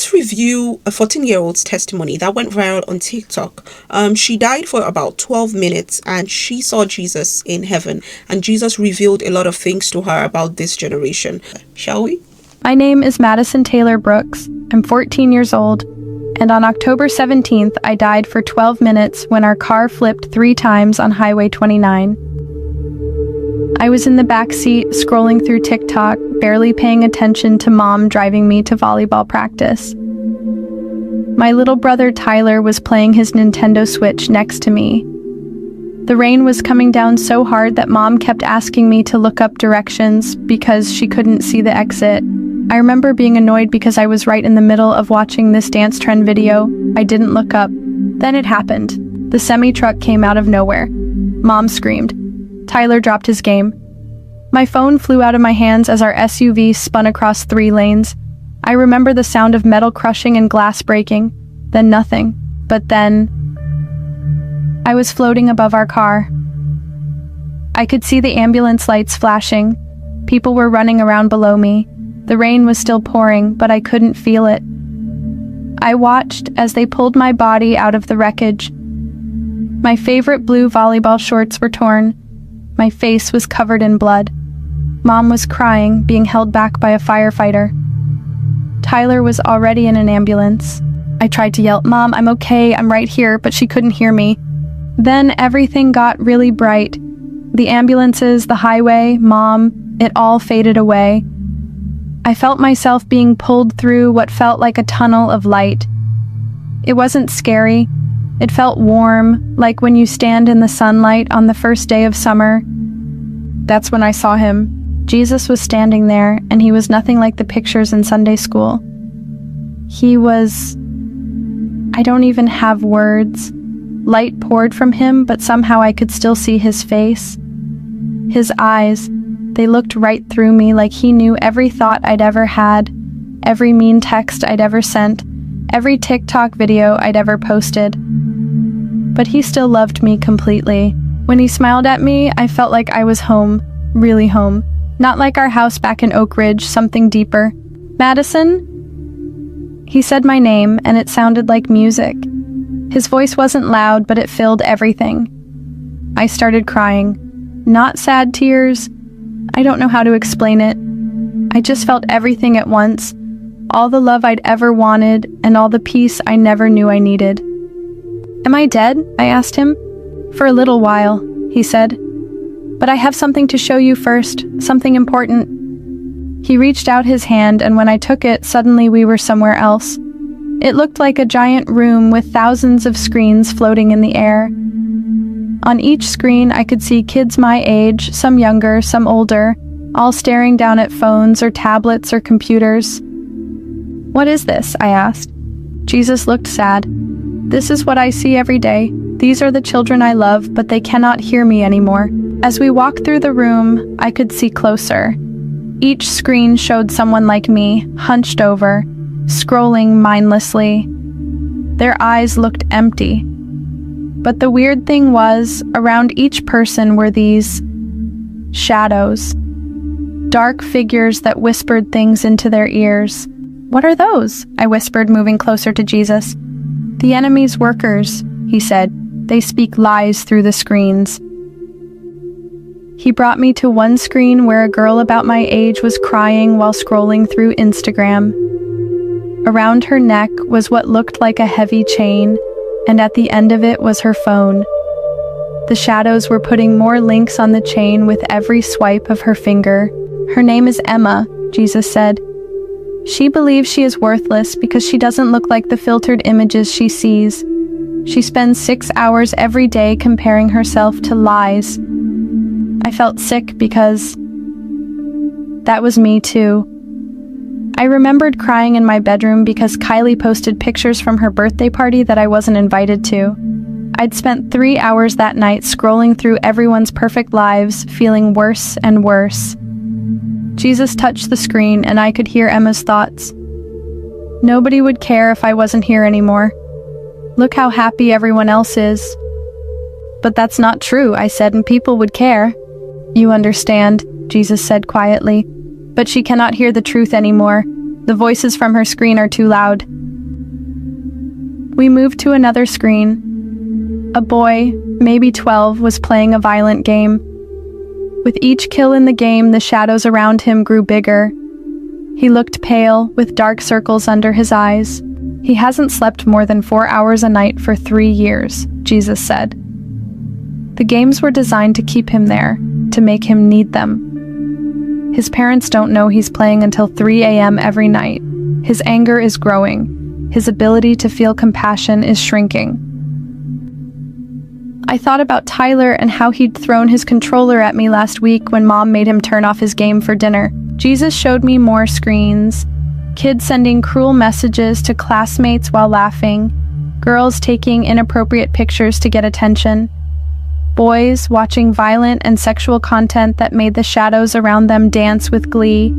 let's review a 14-year-old's testimony that went viral on TikTok. She died for about 12 minutes and she saw Jesus in heaven, and Jesus revealed a lot of things to her about this generation. Shall we? My name is Madison Taylor Brooks. I'm 14 years old, and on October 17th, I died for 12 minutes when our car flipped 3 times on Highway 29. I was in the back seat scrolling through TikTok, barely paying attention to Mom driving me to volleyball practice. My little brother Tyler was playing his Nintendo Switch next to me. The rain was coming down so hard that Mom kept asking me to look up directions because she couldn't see the exit. I remember being annoyed because I was right in the middle of watching this dance trend video. I didn't look up. Then it happened. The semi-truck came out of nowhere. Mom screamed. Tyler dropped his game. My phone flew out of my hands as our SUV spun across 3 lanes. I remember the sound of metal crushing and glass breaking, then nothing. But then I was floating above our car. I could see the ambulance lights flashing. People were running around below me. The rain was still pouring, but I couldn't feel it. I watched as they pulled my body out of the wreckage. My favorite blue volleyball shorts were torn. My face was covered in blood. Mom was crying, being held back by a firefighter. Tyler was already in an ambulance. I tried to yell, "Mom, I'm okay, I'm right here," but she couldn't hear me. Then everything got really bright. The ambulances, the highway, Mom, it all faded away. I felt myself being pulled through what felt like a tunnel of light. It wasn't scary. It felt warm, like when you stand in the sunlight on the first day of summer. That's when I saw him. Jesus was standing there, and he was nothing like the pictures in Sunday school. He was... I don't even have words. Light poured from him, but somehow I could still see his face. His eyes, they looked right through me like he knew every thought I'd ever had, every mean text I'd ever sent, every TikTok video I'd ever posted. But he still loved me completely. When he smiled at me, I felt like I was home, really home. Not like our house back in Oak Ridge, something deeper. "Madison?" He said my name, and it sounded like music. His voice wasn't loud, but it filled everything. I started crying. Not sad tears. I don't know how to explain it. I just felt everything at once. All the love I'd ever wanted, and all the peace I never knew I needed. "Am I dead?" I asked him. "For a little while," he said. "But I have something to show you first, something important." He reached out his hand, and when I took it, suddenly we were somewhere else. It looked like a giant room with thousands of screens floating in the air. On each screen, I could see kids my age, some younger, some older, all staring down at phones or tablets or computers. "What is this?" I asked. Jesus looked sad. "This is what I see every day. These are the children I love, but they cannot hear me anymore." As we walked through the room, I could see closer. Each screen showed someone like me, hunched over, scrolling mindlessly. Their eyes looked empty. But the weird thing was, around each person were these shadows, dark figures that whispered things into their ears. "What are those?" I whispered, moving closer to Jesus. "The enemy's workers," he said. "They speak lies through the screens." He brought me to one screen where a girl about my age was crying while scrolling through Instagram. Around her neck was what looked like a heavy chain, and at the end of it was her phone. The shadows were putting more links on the chain with every swipe of her finger. "Her name is Emma," Jesus said. "She believes she is worthless because she doesn't look like the filtered images she sees. She spends 6 hours every day comparing herself to lies." I felt sick because that was me too. I remembered crying in my bedroom because Kylie posted pictures from her birthday party that I wasn't invited to. I'd spent 3 hours that night scrolling through everyone's perfect lives, feeling worse and worse. Jesus touched the screen and I could hear Emma's thoughts. "Nobody would care if I wasn't here anymore. Look how happy everyone else is." "But that's not true," I said, "and people would care." "You understand," Jesus said quietly, "but she cannot hear the truth anymore. The voices from her screen are too loud." We moved to another screen. A boy, maybe 12, was playing a violent game. With each kill in the game, the shadows around him grew bigger. He looked pale, with dark circles under his eyes. "He hasn't slept more than 4 hours a night for 3 years," Jesus said. The games were designed to keep him there, to make him need them. His parents don't know he's playing until 3 a.m. every night. His anger is growing. His ability to feel compassion is shrinking. I thought about Tyler and how he'd thrown his controller at me last week when Mom made him turn off his game for dinner. Jesus showed me more screens. Kids sending cruel messages to classmates while laughing. Girls taking inappropriate pictures to get attention. Boys watching violent and sexual content that made the shadows around them dance with glee.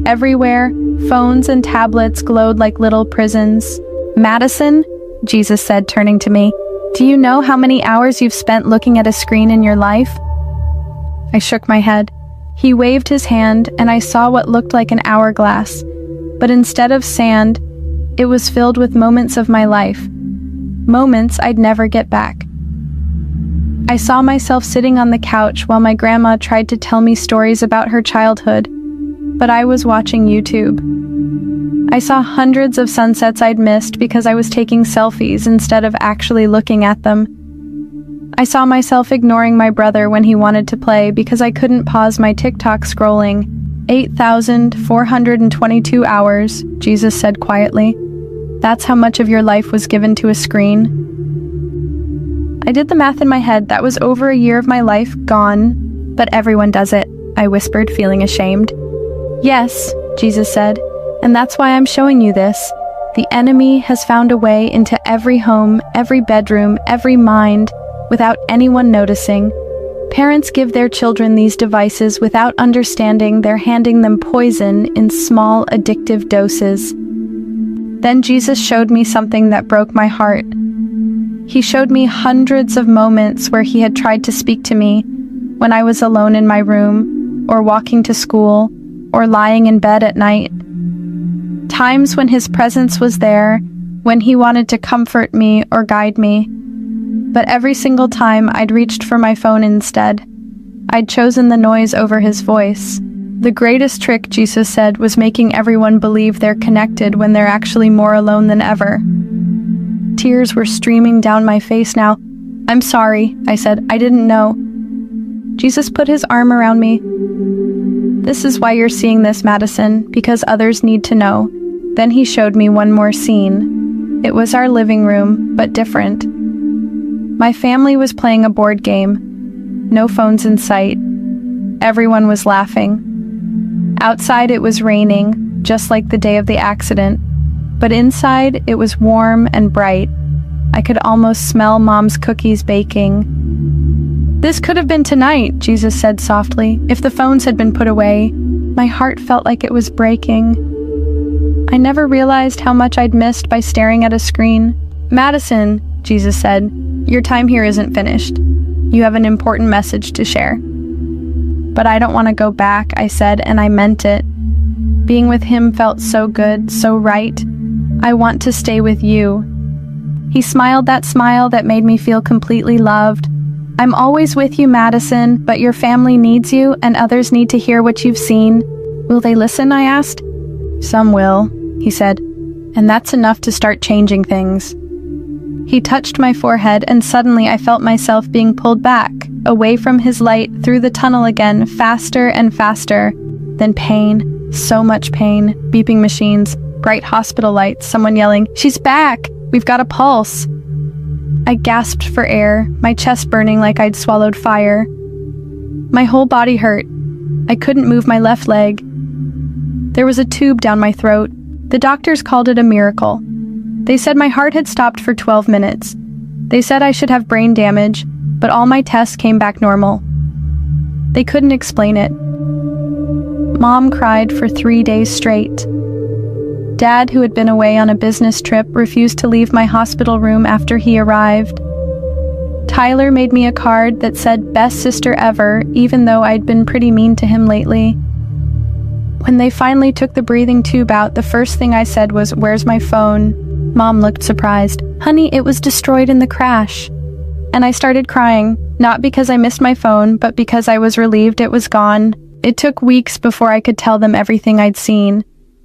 Everywhere, phones and tablets glowed like little prisons. "Madison," Jesus said, turning to me, "do you know how many hours you've spent looking at a screen in your life?" I shook my head. He waved his hand, and I saw what looked like an hourglass. But instead of sand, it was filled with moments of my life. Moments I'd never get back. I saw myself sitting on the couch while my grandma tried to tell me stories about her childhood, but I was watching YouTube. I saw hundreds of sunsets I'd missed because I was taking selfies instead of actually looking at them. I saw myself ignoring my brother when he wanted to play because I couldn't pause my TikTok scrolling. 8,422 hours, Jesus said quietly. That's how much of your life was given to a screen. I did the math in my head. That was over a year of my life gone. But everyone does it, I whispered, feeling ashamed. Yes, Jesus said, and that's why I'm showing you this. The enemy has found a way into every home, every bedroom, every mind, without anyone noticing. Parents give their children these devices without understanding they're handing them poison in small, addictive doses. Then Jesus showed me something that broke my heart. He showed me hundreds of moments where he had tried to speak to me when I was alone in my room, or walking to school, or lying in bed at night. Times when his presence was there, when he wanted to comfort me or guide me. But every single time I'd reached for my phone instead. I'd chosen the noise over his voice. The greatest trick, Jesus said, was making everyone believe they're connected when they're actually more alone than ever. Tears were streaming down my face now. "I'm sorry," I said. "I didn't know." Jesus put his arm around me. "This is why you're seeing this, Madison, because others need to know." Then he showed me one more scene. It was our living room, but different. My family was playing a board game. No phones in sight. Everyone was laughing. Outside it was raining, just like the day of the accident. But inside, it was warm and bright. I could almost smell Mom's cookies baking. "This could have been tonight," Jesus said softly, "if the phones had been put away." My heart felt like it was breaking. I never realized how much I'd missed by staring at a screen. "Madison," Jesus said, "your time here isn't finished. You have an important message to share." "But I don't want to go back," I said, and I meant it. Being with him felt so good, so right. "I want to stay with you." He smiled that smile that made me feel completely loved. "I'm always with you, Madison, but your family needs you and others need to hear what you've seen." "Will they listen?" I asked. "Some will," he said, "and that's enough to start changing things." He touched my forehead and suddenly I felt myself being pulled back, away from his light, through the tunnel again, faster and faster. Then pain, so much pain, beeping machines, bright hospital lights, someone yelling, "She's back! We've got a pulse!" I gasped for air, my chest burning like I'd swallowed fire. My whole body hurt. I couldn't move my left leg. There was a tube down my throat. The doctors called it a miracle. They said my heart had stopped for 12 minutes. They said I should have brain damage, but all my tests came back normal. They couldn't explain it. Mom cried for 3 days straight. Dad, who had been away on a business trip, refused to leave my hospital room after he arrived. Tyler made me a card that said "Best sister ever," even though I'd been pretty mean to him lately. When they finally took the breathing tube out, the first thing I said was, "Where's my phone?" Mom looked surprised. "Honey, it was destroyed in the crash." And I started crying, not because I missed my phone, but because I was relieved it was gone. It took weeks before I could tell them everything I'd seen.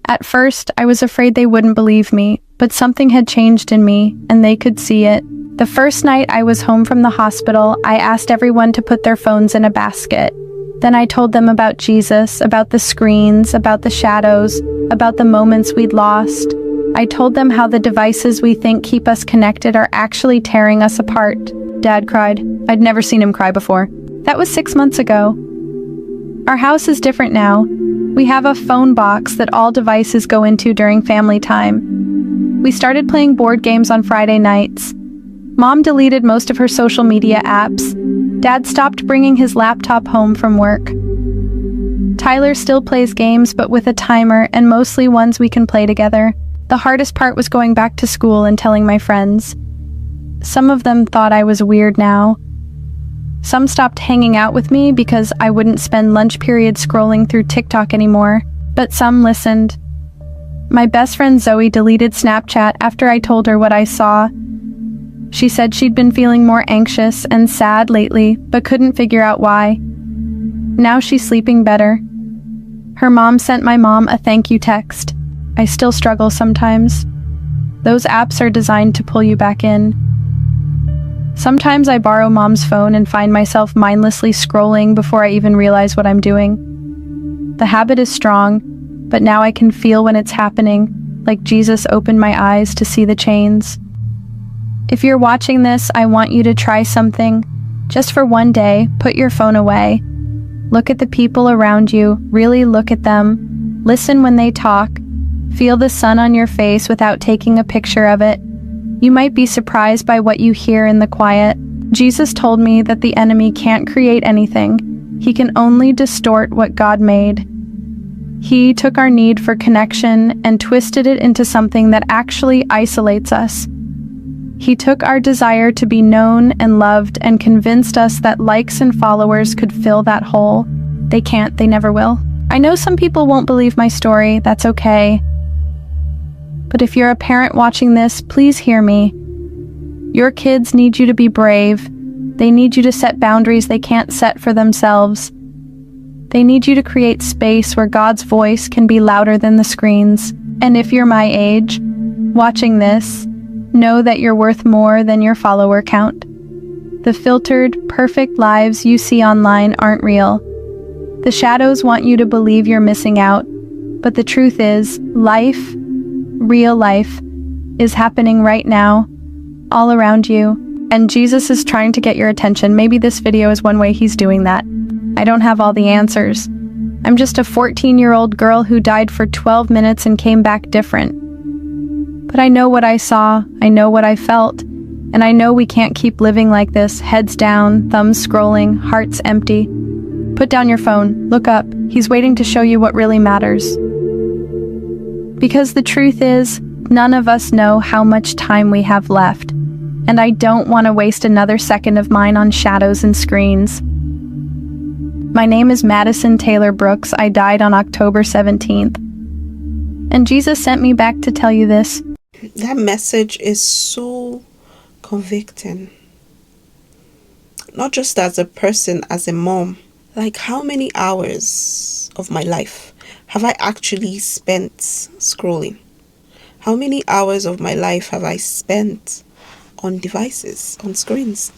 At first, I was afraid they wouldn't believe me, but something had changed in me, and they could see it. The first night I was home from the hospital, I asked everyone to put their phones in a basket. Then I told them about Jesus, about the screens, about the shadows, about the moments we'd lost. I told them how the devices we think keep us connected are actually tearing us apart. Dad cried. I'd never seen him cry before. That was 6 months ago. Our house is different now. We have a phone box that all devices go into during family time. We started playing board games on Friday nights. Mom deleted most of her social media apps. Dad stopped bringing his laptop home from work. Tyler still plays games, but with a timer, and mostly ones we can play together. The hardest part was going back to school and telling my friends. Some of them thought I was weird now. Some stopped hanging out with me because I wouldn't spend lunch periods scrolling through TikTok anymore, but some listened. My best friend Zoe deleted Snapchat after I told her what I saw. She said she'd been feeling more anxious and sad lately, but couldn't figure out why. Now she's sleeping better. Her mom sent my mom a thank you text. I still struggle sometimes. Those apps are designed to pull you back in. Sometimes I borrow Mom's phone and find myself mindlessly scrolling before I even realize what I'm doing. The habit is strong, but now I can feel when it's happening, like Jesus opened my eyes to see the chains. If you're watching this, I want you to try something. Just for one day, put your phone away. Look at the people around you, really look at them. Listen when they talk. Feel the sun on your face without taking a picture of it. You might be surprised by what you hear in the quiet. Jesus told me that the enemy can't create anything. He can only distort what God made. He took our need for connection and twisted it into something that actually isolates us. He took our desire to be known and loved and convinced us that likes and followers could fill that hole. They can't, they never will. I know some people won't believe my story, that's okay. But if you're a parent watching this, please hear me. Your kids need you to be brave. They need you to set boundaries they can't set for themselves. They need you to create space where God's voice can be louder than the screens. And if you're my age, watching this, know that you're worth more than your follower count. The filtered, perfect lives you see online aren't real. The shadows want you to believe you're missing out. But the truth is, life, real life, is happening right now, all around you. And Jesus is trying to get your attention. Maybe this video is one way he's doing that. I don't have all the answers. I'm just a 14-year-old girl who died for 12 minutes and came back different. But I know what I saw, I know what I felt, and I know we can't keep living like this, heads down, thumbs scrolling, hearts empty. Put down your phone, look up, he's waiting to show you what really matters. Because the truth is, none of us know how much time we have left, and I don't want to waste another second of mine on shadows and screens. My name is Madison Taylor Brooks. I died on October 17th. And Jesus sent me back to tell you this. That message is so convicting. Not just as a person, as a mom. Like, how many hours of my life have I actually spent scrolling? How many hours of my life have I spent on devices, on screens?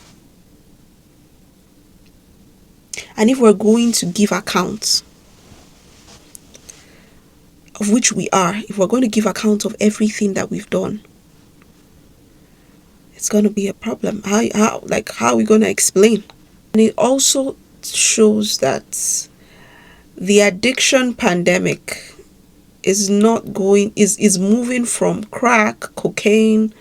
And if we're going to give accounts, of which we are, if we're going to give account of everything that we've done, it's going to be a problem. How are we going to explain? And it also shows that the addiction pandemic is moving from crack, cocaine,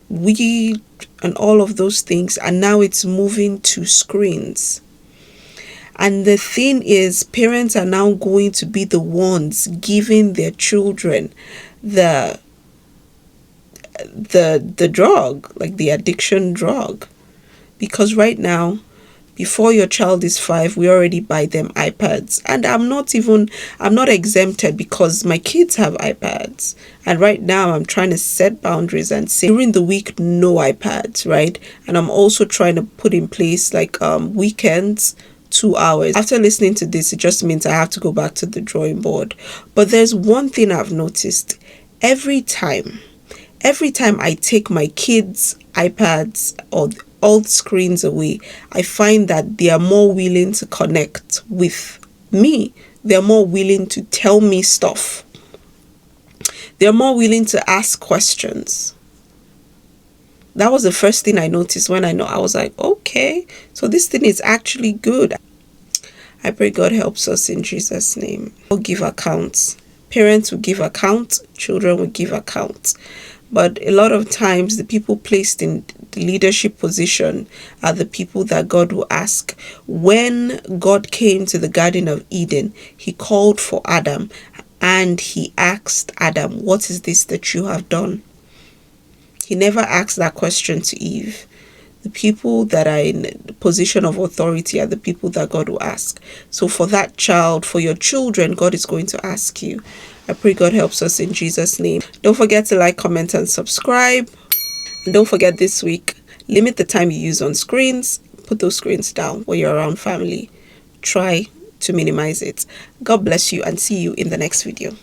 weed, and all of those things, and now it's moving to screens. And the thing is, parents are now going to be the ones giving their children the drug, like the addiction drug. Because right now, Before your child is 5, we already buy them iPads. And I'm not exempted because my kids have iPads. And right now I'm trying to set boundaries and say during the week, no iPads, right? And I'm also trying to put in place like weekends, 2 hours. After listening to this, it just means I have to go back to the drawing board. But there's one thing I've noticed. Every time I take my kids' iPads or all the screens away, I find that they are more willing to connect with me. They're more willing to tell me stuff. They're more willing to ask questions. That was the first thing I noticed when I was like, okay, so this thing is actually good. I pray God helps us in Jesus' name. We'll give accounts. Parents will give accounts. Children will give accounts. But a lot of times, the people placed in the leadership position are the people that God will ask. When God came to the Garden of Eden, he called for Adam and he asked Adam, what is this that you have done? He never asked that question to Eve. The people that are in the position of authority are the people that God will ask. So for that child, for your children, God is going to ask you. I pray God helps us in Jesus' name. Don't forget to like, comment, and subscribe. And don't forget this week, limit the time you use on screens. Put those screens down when you're around family. Try to minimize it. God bless you and see you in the next video.